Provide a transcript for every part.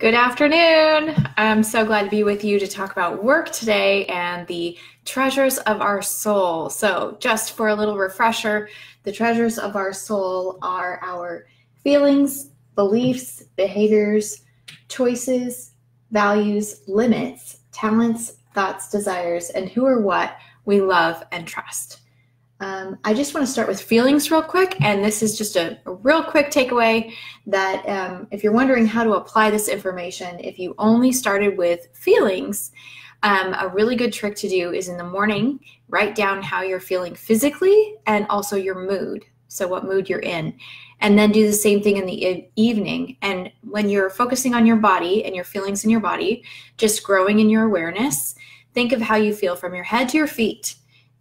Good afternoon. I'm so glad to be with you to talk about work today and the treasures of our soul. So just for a little refresher, the treasures of our soul are our feelings, beliefs, behaviors, choices, values, limits, talents, thoughts, desires, and who or what we love and trust. I just want to start with feelings real quick, and this is just a real quick takeaway that if you're wondering how to apply this information, if you only started with feelings, a really good trick to do is in the morning, write down how you're feeling physically and also your mood, so what mood you're in, and then do the same thing in the evening. And when you're focusing on your body and your feelings in your body, just growing in your awareness, think of how you feel from your head to your feet.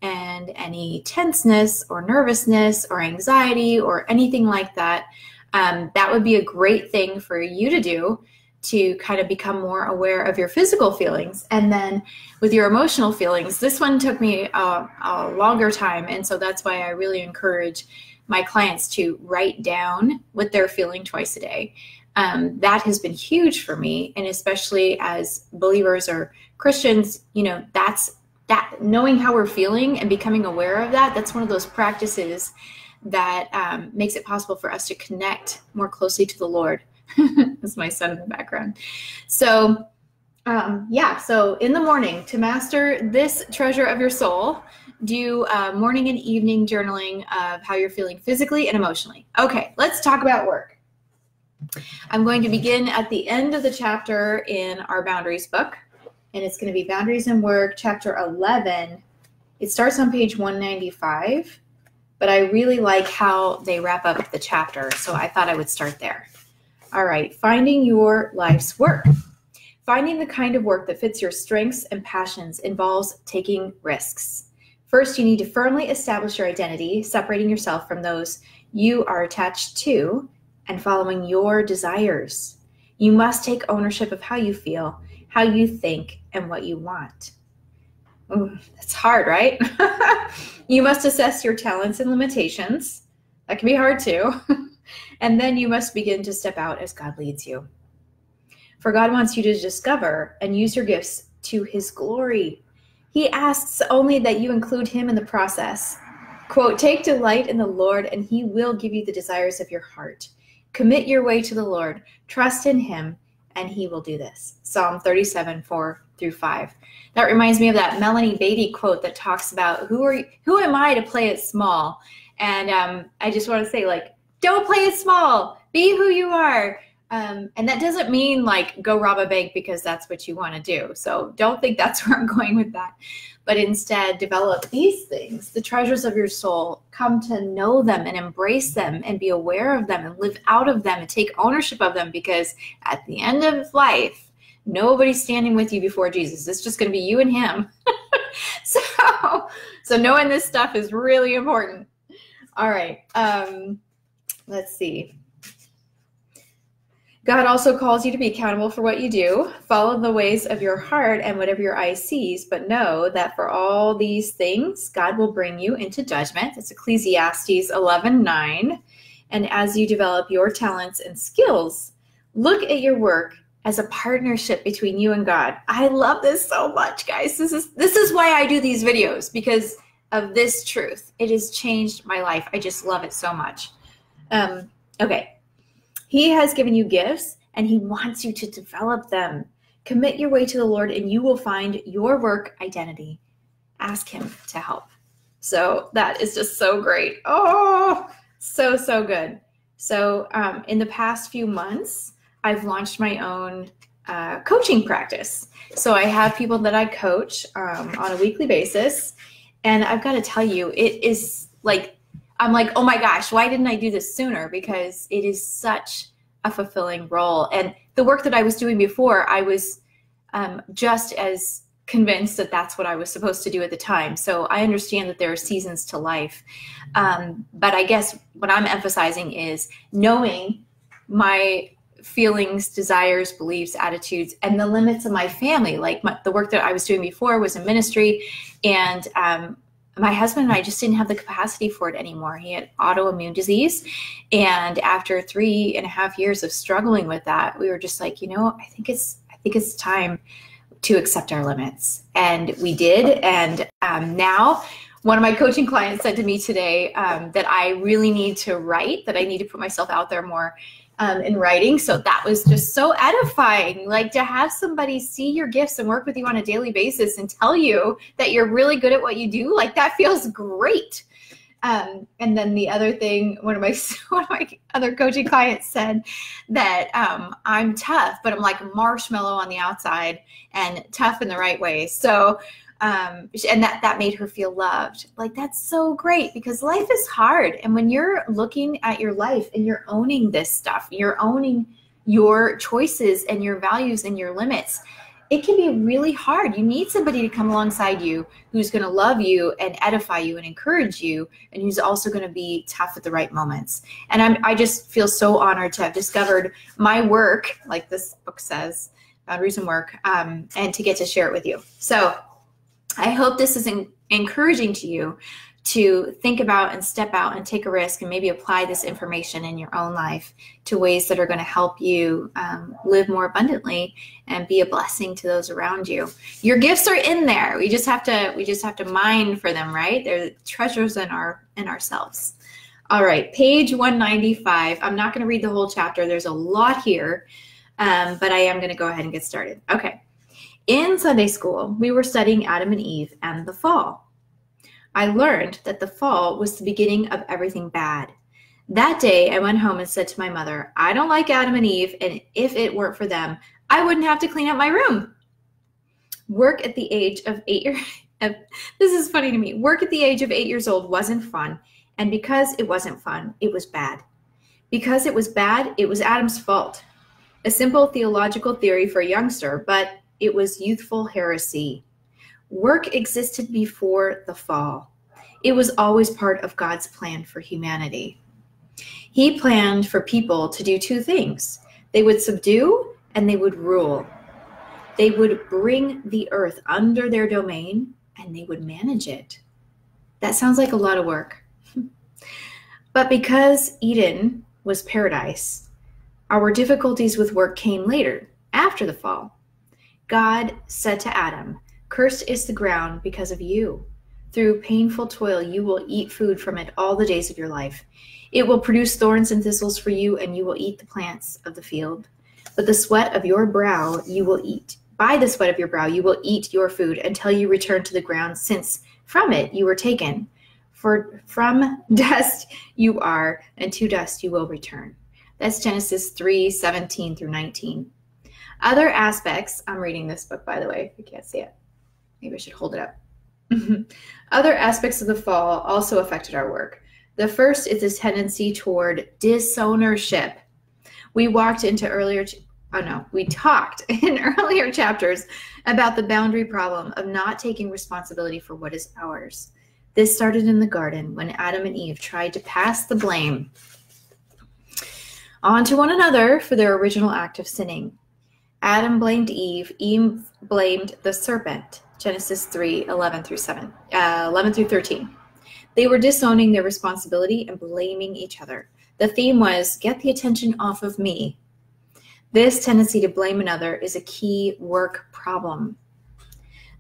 And any tenseness or nervousness or anxiety or anything like that, that would be a great thing for you to do to kind of become more aware of your physical feelings. And then with your emotional feelings, this one took me a longer time. And so that's why I really encourage my clients to write down what they're feeling twice a day. That has been huge for me. And especially as believers or Christians, you know, that knowing how we're feeling and becoming aware of that, that's one of those practices that makes it possible for us to connect more closely to the Lord. That's my son in the background. So so in the morning, to master this treasure of your soul, do morning and evening journaling of how you're feeling physically and emotionally. Okay, let's talk about work. I'm going to begin at the end of the chapter in our Boundaries book. And it's going to be Boundaries and Work, Chapter 11. It starts on page 195, but I really like how they wrap up the chapter, so I thought I would start there. All right, finding your life's work. Finding the kind of work that fits your strengths and passions involves taking risks. First, you need to firmly establish your identity, separating yourself from those you are attached to and following your desires. You must take ownership of how you feel, how you think, and what you want. Ooh, that's hard, right? You must assess your talents and limitations. That can be hard too. And then you must begin to step out as God leads you. For God wants you to discover and use your gifts to His glory. He asks only that you include Him in the process. Quote, take delight in the Lord and He will give you the desires of your heart. Commit your way to the Lord. Trust in Him and He will do this. Psalm 37, 4-5. That reminds me of that Melanie Beatty quote that talks about who am I to play it small? And I just want to say, like, don't play it small. Be who you are. And that doesn't mean like go rob a bank because that's what you want to do. So don't think that's where I'm going with that. But instead develop these things, the treasures of your soul. Come to know them and embrace them and be aware of them and live out of them and take ownership of them, because at the end of life, nobody's standing with you before Jesus. It's just going to be you and Him. So knowing this stuff is really important. All right. Let's see. God also calls you to be accountable for what you do. Follow the ways of your heart and whatever your eye sees, but know that for all these things, God will bring you into judgment. It's Ecclesiastes 11:9. And as you develop your talents and skills, look at your work as a partnership between you and God. I love this so much, guys. This is why I do these videos, because of this truth. It has changed my life. I just love it so much. Okay. He has given you gifts and He wants you to develop them. Commit your way to the Lord and you will find your work identity. Ask Him to help. So that is just so great. Oh, so good. So in the past few months, I've launched my own coaching practice. So I have people that I coach on a weekly basis. And I've got to tell you, it is like, I'm like, oh my gosh, why didn't I do this sooner? Because it is such a fulfilling role. And the work that I was doing before, I was just as convinced that that's what I was supposed to do at the time. So I understand that there are seasons to life. But I guess what I'm emphasizing is knowing my feelings, desires, beliefs, attitudes, and the limits of my family. Like the work that I was doing before was in ministry, and my husband and I just didn't have the capacity for it anymore. He had autoimmune disease. And after 3.5 years of struggling with that, we were just like, I think it's time to accept our limits. And we did. And now one of my coaching clients said to me today that I really need to write, that I need to put myself out there more in writing. So that was just so edifying, like to have somebody see your gifts and work with you on a daily basis and tell you that you're really good at what you do. Like that feels great. And then the other thing, one of my other coaching clients said that I'm tough, but I'm like marshmallow on the outside and tough in the right way. So and that made her feel loved. Like, that's so great, because life is hard. And when you're looking at your life and you're owning this stuff, you're owning your choices and your values and your limits, it can be really hard. You need somebody to come alongside you who's going to love you and edify you and encourage you, and who's also going to be tough at the right moments. And I just feel so honored to have discovered my work, like this book says, Boundaries and Work, and to get to share it with you. So I hope this is encouraging to you to think about and step out and take a risk and maybe apply this information in your own life to ways that are going to help you live more abundantly and be a blessing to those around you. Your gifts are in there. We just have to mine for them, right? They're treasures in ourselves. All right, page 195. I'm not going to read the whole chapter. There's a lot here, but I am going to go ahead and get started. Okay. In Sunday school, we were studying Adam and Eve and the fall. I learned that the fall was the beginning of everything bad. That day, I went home and said to my mother, I don't like Adam and Eve, and if it weren't for them, I wouldn't have to clean up my room. Work at the age of 8 years this is funny to me. Work at the age of 8 years old wasn't fun, and because it wasn't fun, it was bad. Because it was bad, it was Adam's fault. A simple theological theory for a youngster, but it was youthful heresy. Work existed before the fall. It was always part of God's plan for humanity. He planned for people to do two things. They would subdue and they would rule. They would bring the earth under their domain and they would manage it. That sounds like a lot of work. But because Eden was paradise, our difficulties with work came later, after the fall. God said to Adam, cursed is the ground because of you. Through painful toil, you will eat food from it all the days of your life. It will produce thorns and thistles for you, and you will eat the plants of the field. But the sweat of your brow you will eat. By the sweat of your brow you will eat your food until you return to the ground, since from it you were taken. For from dust you are, and to dust you will return. That's Genesis 3:17 through 19. Other aspects, I'm reading this book, by the way, if you can't see it. Maybe I should hold it up. Other aspects of the fall also affected our work. The first is this tendency toward disownership. We talked in earlier chapters about the boundary problem of not taking responsibility for what is ours. This started in the garden when Adam and Eve tried to pass the blame onto one another for their original act of sinning. Adam blamed Eve. Eve blamed the serpent. Genesis 3:11 through 13. They were disowning their responsibility and blaming each other. The theme was, get the attention off of me. This tendency to blame another is a key work problem.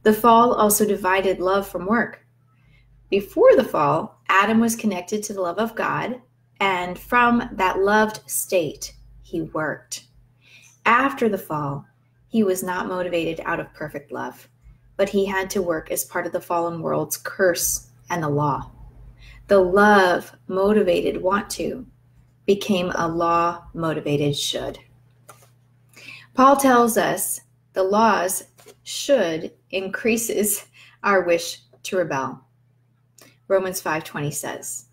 The fall also divided love from work. Before the fall, Adam was connected to the love of God, and from that loved state, he worked. After the fall, he was not motivated out of perfect love, but he had to work as part of the fallen world's curse and the law. The love-motivated want to became a law-motivated should. Paul tells us the law's should increases our wish to rebel. Romans 5:20 says,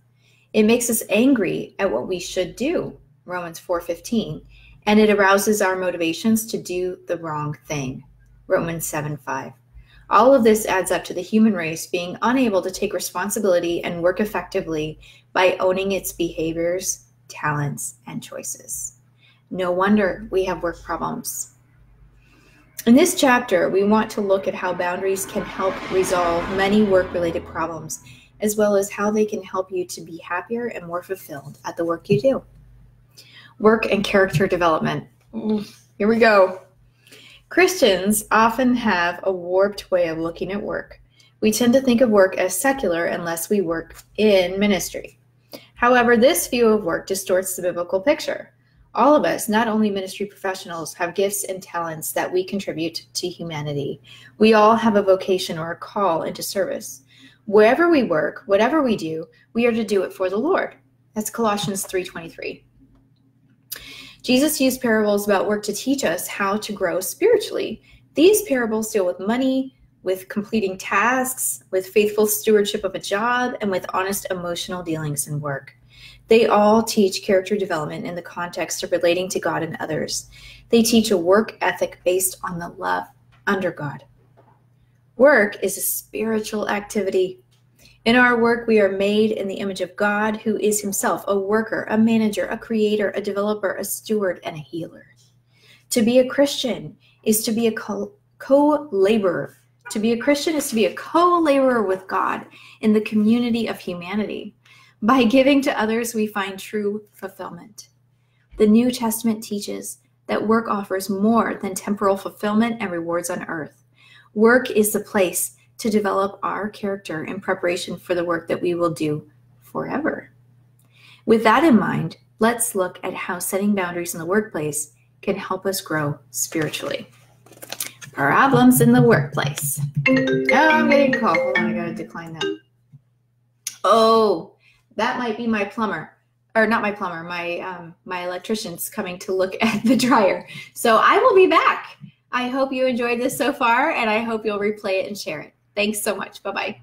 it makes us angry at what we should do. Romans 4:15. And it arouses our motivations to do the wrong thing. Romans 7:5. All of this adds up to the human race being unable to take responsibility and work effectively by owning its behaviors, talents, and choices. No wonder we have work problems. In this chapter, we want to look at how boundaries can help resolve many work-related problems, as well as how they can help you to be happier and more fulfilled at the work you do. Work and character development. Here we go. Christians often have a warped way of looking at work. We tend to think of work as secular unless we work in ministry. However, this view of work distorts the biblical picture. All of us, not only ministry professionals, have gifts and talents that we contribute to humanity. We all have a vocation or a call into service. Wherever we work, whatever we do, we are to do it for the Lord. That's Colossians 3:23. Jesus used parables about work to teach us how to grow spiritually. These parables deal with money, with completing tasks, with faithful stewardship of a job, and with honest emotional dealings in work. They all teach character development in the context of relating to God and others. They teach a work ethic based on the love under God. Work is a spiritual activity. In our work, we are made in the image of God, who is himself a worker, a manager, a creator, a developer, a steward, and a healer. To be a Christian is to be a co-laborer. To be a Christian is to be a co-laborer with God in the community of humanity. By giving to others, we find true fulfillment. The New Testament teaches that work offers more than temporal fulfillment and rewards on earth. Work is the place to develop our character in preparation for the work that we will do forever. With that in mind, let's look at how setting boundaries in the workplace can help us grow spiritually. Problems in the workplace. Oh, I'm getting a call. Hold on, I gotta decline that. Oh, that might be my plumber. Or not my plumber, my electrician's coming to look at the dryer. So I will be back. I hope you enjoyed this so far, and I hope you'll replay it and share it. Thanks so much. Bye-bye.